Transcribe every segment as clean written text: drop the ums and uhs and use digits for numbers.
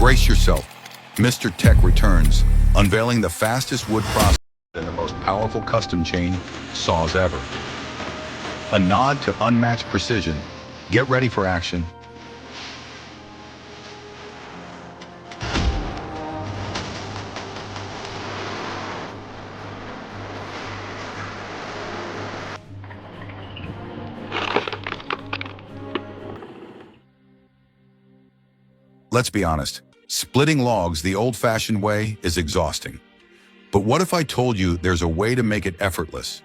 Brace yourself. Mr. Tech returns, unveiling the fastest wood processor and the most powerful custom chain saws ever. A nod to unmatched precision. Get ready for action. Let's be honest, splitting logs the old-fashioned way is exhausting. But what if I told you there's a way to make it effortless?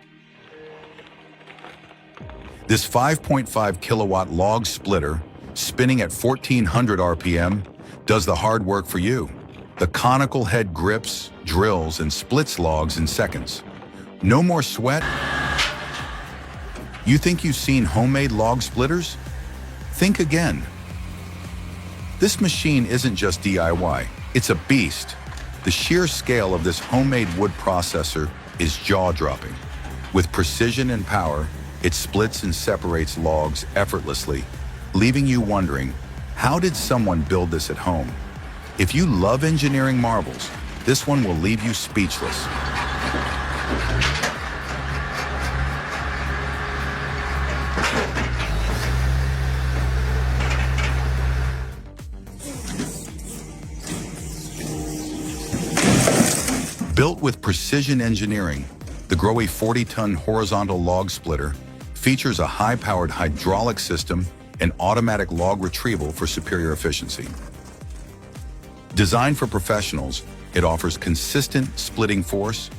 This 5.5 kilowatt log splitter, spinning at 1400 RPM, does the hard work for you. The conical head grips, drills, and splits logs in seconds. No more sweat. You think you've seen homemade log splitters? Think again. This machine isn't just DIY, it's a beast. The sheer scale of this homemade wood processor is jaw-dropping. With precision and power, it splits and separates logs effortlessly, leaving you wondering, how did someone build this at home? If you love engineering marvels, this one will leave you speechless. Built with precision engineering, the Grohe 40-ton horizontal log splitter features a high-powered hydraulic system and automatic log retrieval for superior efficiency. Designed for professionals, it offers consistent splitting force,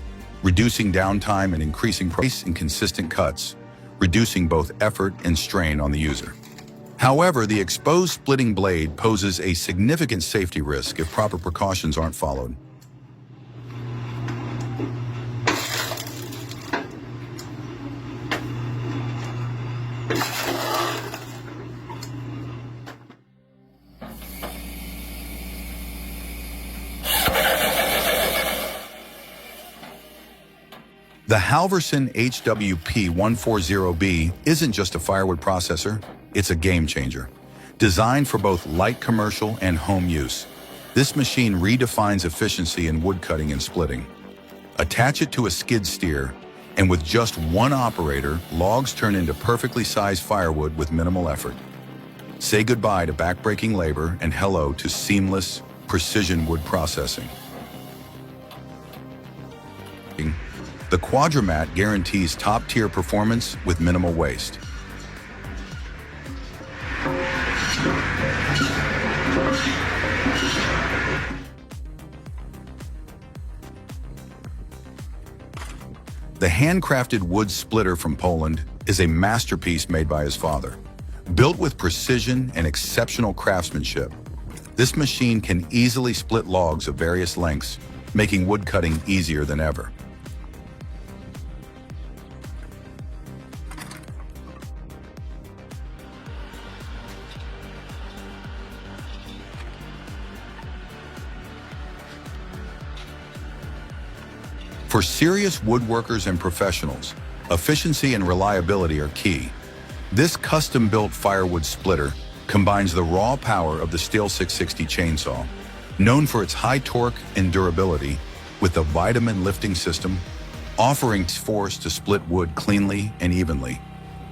reducing downtime and increasing price and consistent cuts, reducing both effort and strain on the user. However, the exposed splitting blade poses a significant safety risk if proper precautions aren't followed. The Halverson HWP-140B isn't just a firewood processor, it's a game changer. Designed for both light commercial and home use, this machine redefines efficiency in wood cutting and splitting. Attach it to a skid steer, and with just one operator, logs turn into perfectly sized firewood with minimal effort. Say goodbye to backbreaking labor and hello to seamless, precision wood processing. The Quadramat guarantees top-tier performance with minimal waste. The handcrafted wood splitter from Poland is a masterpiece made by his father. Built with precision and exceptional craftsmanship, this machine can easily split logs of various lengths, making wood cutting easier than ever. For serious woodworkers and professionals, efficiency and reliability are key. This custom-built firewood splitter combines the raw power of the Stihl 660 chainsaw, known for its high torque and durability, with the vitamin lifting system, offering force to split wood cleanly and evenly.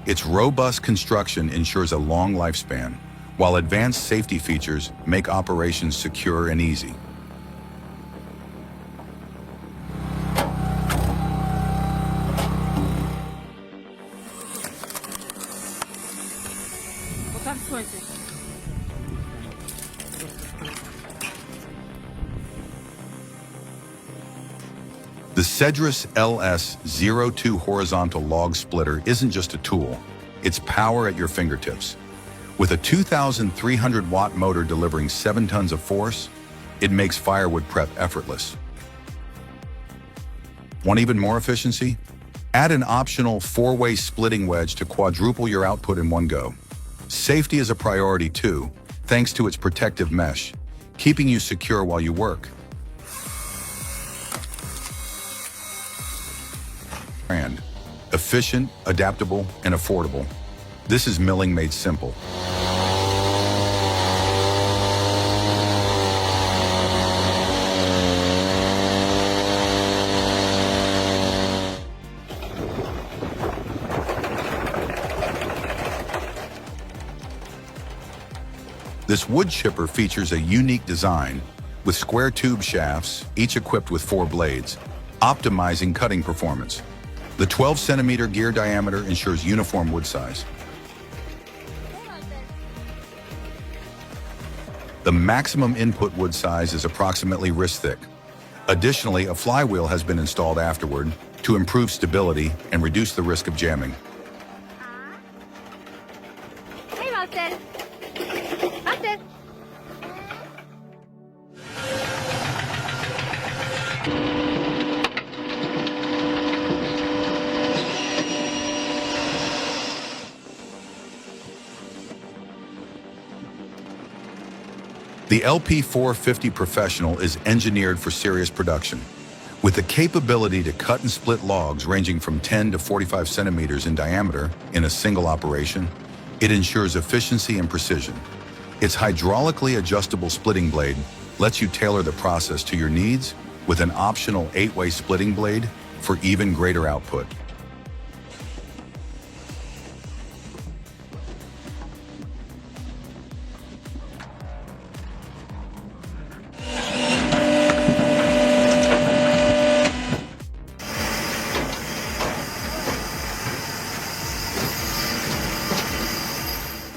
Its robust construction ensures a long lifespan, while advanced safety features make operations secure and easy. The Cedrus LS02 horizontal log splitter isn't just a tool, it's power at your fingertips. With a 2,300-watt motor delivering 7 tons of force, it makes firewood prep effortless. Want even more efficiency? Add an optional 4-way splitting wedge to quadruple your output in one go. Safety is a priority too, thanks to its protective mesh, keeping you secure while you work. Efficient, adaptable, and affordable. This is milling made simple. This wood chipper features a unique design with square tube shafts, each equipped with 4 blades, optimizing cutting performance. The 12-centimeter gear diameter ensures uniform wood size. The maximum input wood size is approximately wrist thick. Additionally, a flywheel has been installed afterward to improve stability and reduce the risk of jamming. Hey, Boston. Boston. The LP450 Professional is engineered for serious production. With the capability to cut and split logs ranging from 10 to 45 centimeters in diameter in a single operation, it ensures efficiency and precision. Its hydraulically adjustable splitting blade lets you tailor the process to your needs with an optional 8-way splitting blade for even greater output.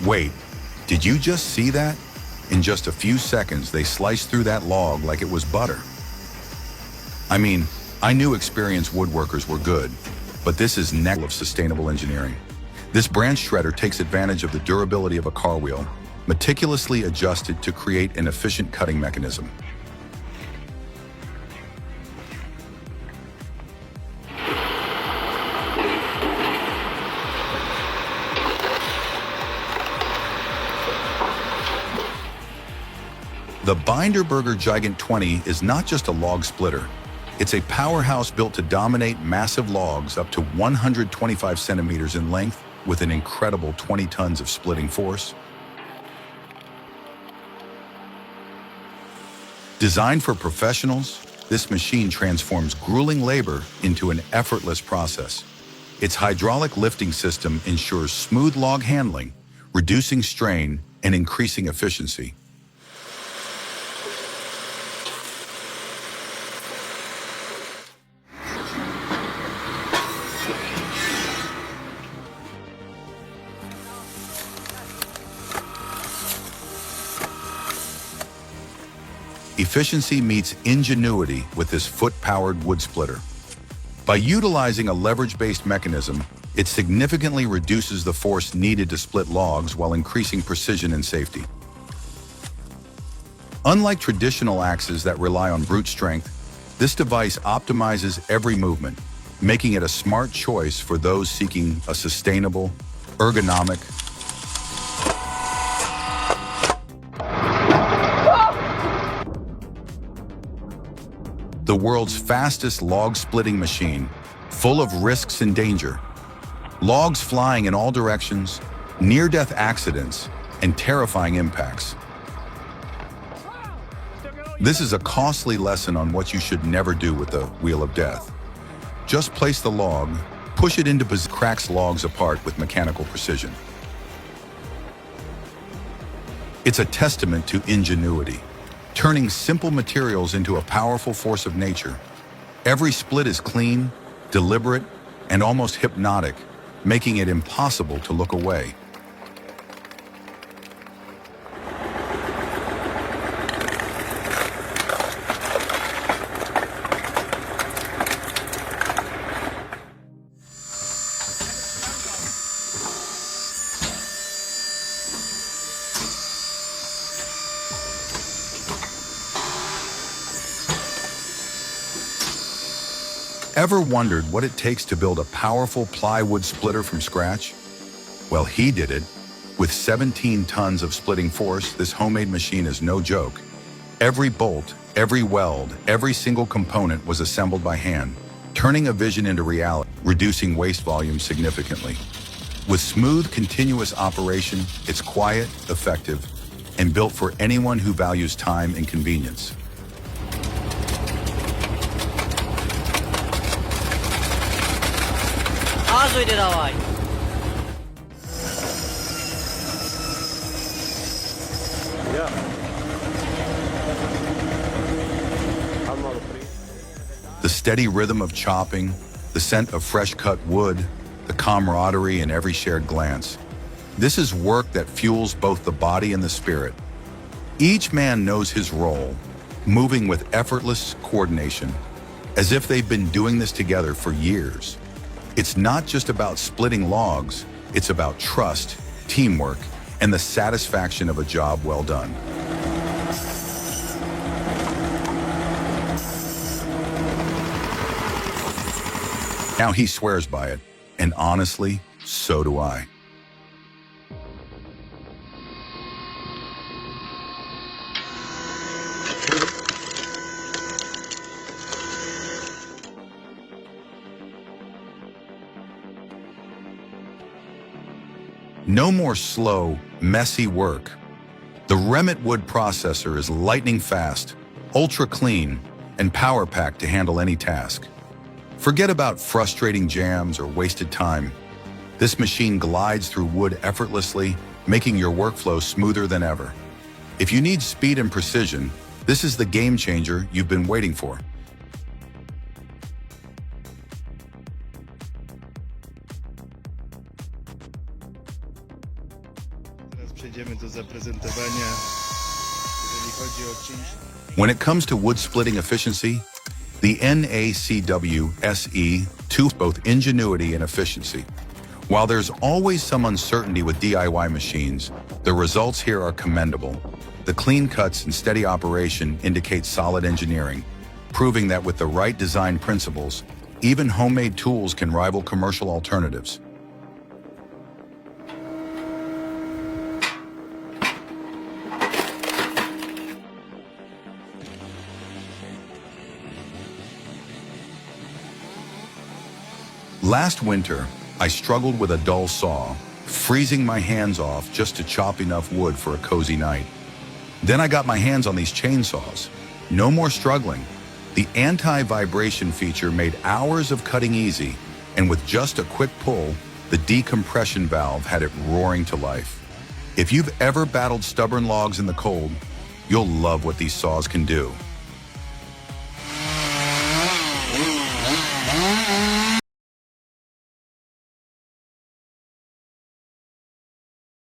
Wait, did you just see that? In just a few seconds, they sliced through that log like it was butter. I mean, I knew experienced woodworkers were good, but this is next level of sustainable engineering. This branch shredder takes advantage of the durability of a car wheel, meticulously adjusted to create an efficient cutting mechanism. The Binderberger Gigant 20 is not just a log splitter. It's a powerhouse built to dominate massive logs up to 125 centimeters in length with an incredible 20 tons of splitting force. Designed for professionals, this machine transforms grueling labor into an effortless process. Its hydraulic lifting system ensures smooth log handling, reducing strain and increasing efficiency. Efficiency meets ingenuity with this foot-powered wood splitter. By utilizing a leverage-based mechanism, it significantly reduces the force needed to split logs while increasing precision and safety. Unlike traditional axes that rely on brute strength, this device optimizes every movement, making it a smart choice for those seeking a sustainable, ergonomic, the world's fastest log-splitting machine, full of risks and danger. Logs flying in all directions, near-death accidents, and terrifying impacts. This is a costly lesson on what you should never do with the wheel of death. Just place the log, push it into position, cracks logs apart with mechanical precision. It's a testament to ingenuity, turning simple materials into a powerful force of nature. Every split is clean, deliberate, and almost hypnotic, making it impossible to look away. Ever wondered what it takes to build a powerful plywood splitter from scratch? Well, he did it. With 17 tons of splitting force, this homemade machine is no joke. Every bolt, every weld, every single component was assembled by hand, turning a vision into reality, reducing waste volume significantly. With smooth, continuous operation, it's quiet, effective, and built for anyone who values time and convenience. Yeah. I'm all free. The steady rhythm of chopping, the scent of fresh-cut wood, the camaraderie in every shared glance. This is work that fuels both the body and the spirit. Each man knows his role, moving with effortless coordination, as if they've been doing this together for years. It's not just about splitting logs, it's about trust, teamwork, and the satisfaction of a job well done. Now he swears by it, and honestly, so do I. No more slow, messy work. The Remit wood processor is lightning fast, ultra clean, and power-packed to handle any task. Forget about frustrating jams or wasted time. This machine glides through wood effortlessly, making your workflow smoother than ever. If you need speed and precision, this is the game changer you've been waiting for. Teraz przejdziemy do zaprezentowania, jeżeli chodzi o czynsz. When it comes to wood splitting efficiency, the NACW SE2 both ingenuity and efficiency. While there's always some uncertainty with DIY machines, the results here are commendable. The clean cuts and steady operation indicate solid engineering, proving that with the right design principles, even homemade tools can rival commercial alternatives. Last winter, I struggled with a dull saw, freezing my hands off just to chop enough wood for a cozy night. Then I got my hands on these chainsaws. No more struggling. The anti-vibration feature made hours of cutting easy, and with just a quick pull, the decompression valve had it roaring to life. If you've ever battled stubborn logs in the cold, you'll love what these saws can do.